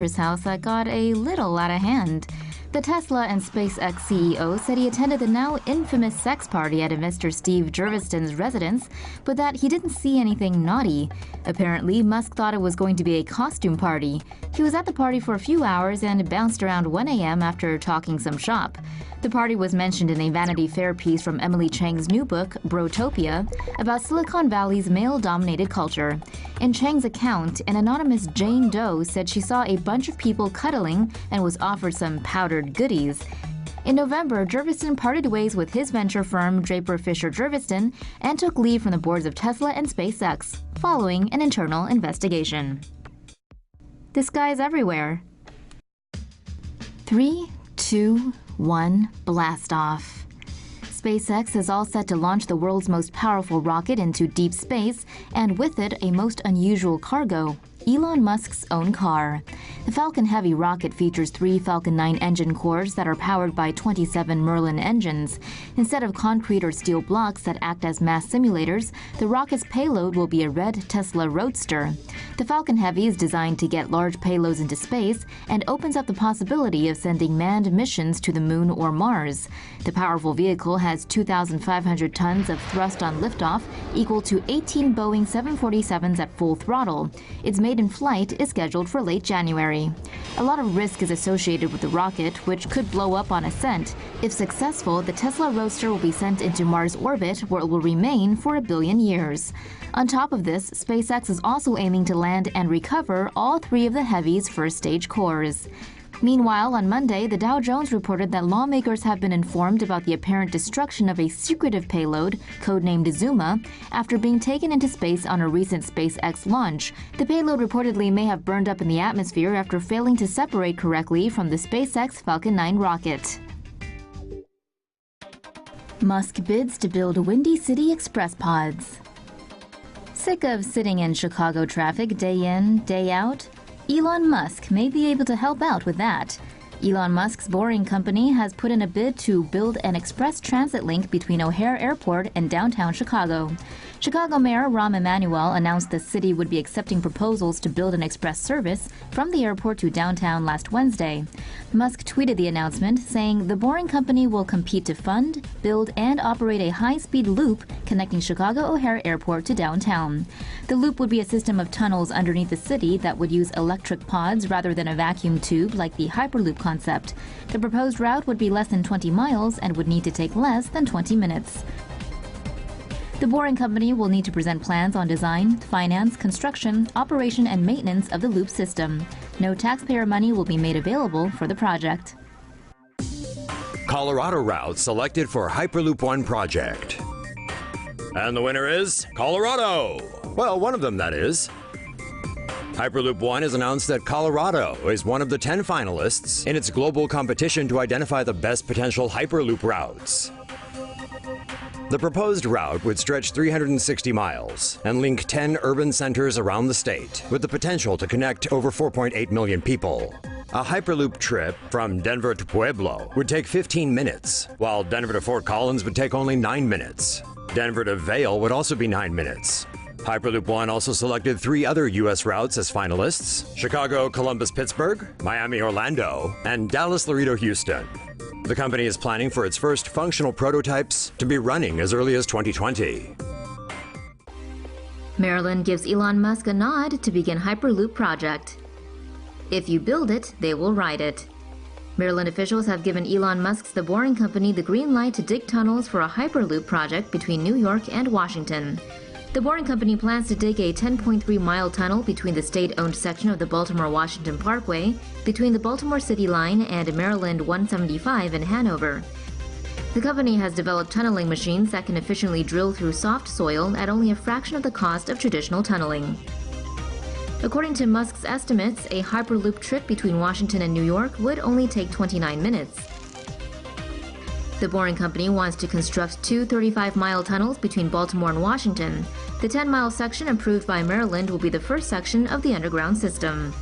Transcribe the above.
house that got a little out of hand. The Tesla and SpaceX CEO said he attended the now infamous sex party at investor Steve Jurvetson residence, but that he didn't see anything naughty. Apparently, Musk thought it was going to be a costume party. He was at the party for a few hours and bounced around 1 a.m. after talking some shop. The party was mentioned in a Vanity Fair piece from Emily Chang's new book, Brotopia, about Silicon Valley's male-dominated culture. In Chang's account, an anonymous Jane Doe said she saw a bunch of people cuddling and was offered some powdered goodies. In November, Jurvetson parted ways with his venture firm Draper Fisher Jurvetson and took leave from the boards of Tesla and SpaceX, following an internal investigation. This guy's everywhere. 3, 2, 1, blast off. SpaceX is all set to launch the world's most powerful rocket into deep space, and with it, a most unusual cargo: Elon Musk's own car. The Falcon Heavy rocket features 3 Falcon 9 engine cores that are powered by 27 Merlin engines. Instead of concrete or steel blocks that act as mass simulators, the rocket's payload will be a red Tesla Roadster. The Falcon Heavy is designed to get large payloads into space and opens up the possibility of sending manned missions to the Moon or Mars. The powerful vehicle has 2,500 tons of thrust on liftoff, equal to 18 Boeing 747s at full throttle. Its maiden flight is scheduled for late January. A lot of risk is associated with the rocket, which could blow up on ascent. If successful, the Tesla Roadster will be sent into Mars orbit, where it will remain for 1 billion years. On top of this, SpaceX is also aiming to land and recover all 3 of the Heavy's first-stage cores. Meanwhile, on Monday, the Dow Jones reported that lawmakers have been informed about the apparent destruction of a secretive payload, codenamed Zuma, after being taken into space on a recent SpaceX launch. The payload reportedly may have burned up in the atmosphere after failing to separate correctly from the SpaceX Falcon 9 rocket. Musk bids to build Windy City Express pods. Sick of sitting in Chicago traffic day in, day out? Elon Musk may be able to help out with that. Elon Musk's Boring Company has put in a bid to build an express transit link between O'Hare Airport and downtown Chicago. Chicago Mayor Rahm Emanuel announced the city would be accepting proposals to build an express service from the airport to downtown last Wednesday. Musk tweeted the announcement, saying the Boring Company will compete to fund, build, and operate a high-speed loop connecting Chicago O'Hare Airport to downtown. The loop would be a system of tunnels underneath the city that would use electric pods rather than a vacuum tube like the Hyperloop concept. The proposed route would be less than 20 miles and would need to take less than 20 minutes. The Boring Company will need to present plans on design, finance, construction, operation, and maintenance of the loop system. No taxpayer money will be made available for the project. Colorado route selected for Hyperloop One project. And the winner is Colorado. Well, one of them, that is. Hyperloop One has announced that Colorado is one of the 10 finalists in its global competition to identify the best potential Hyperloop routes. The proposed route would stretch 360 miles and link 10 urban centers around the state, with the potential to connect over 4.8 million people. A Hyperloop trip from Denver to Pueblo would take 15 minutes, while Denver to Fort Collins would take only 9 minutes. Denver to Vail would also be 9 minutes. Hyperloop One also selected 3 other U.S. routes as finalists: Chicago, Columbus, Pittsburgh, Miami, Orlando, and Dallas, Laredo, Houston. The company is planning for its first functional prototypes to be running as early as 2020. Maryland gives Elon Musk a nod to begin Hyperloop project. If you build it, they will ride it. Maryland officials have given Elon Musk's The Boring Company the green light to dig tunnels for a Hyperloop project between New York and Washington. The Boring Company plans to dig a 10.3-mile tunnel between the state-owned section of the Baltimore-Washington Parkway, between the Baltimore City Line and Maryland 175 in Hanover. The company has developed tunneling machines that can efficiently drill through soft soil at only a fraction of the cost of traditional tunneling. According to Musk's estimates, a Hyperloop trip between Washington and New York would only take 29 minutes. The Boring Company wants to construct 2 35-mile tunnels between Baltimore and Washington. The 10-mile section approved by Maryland will be the first section of the underground system.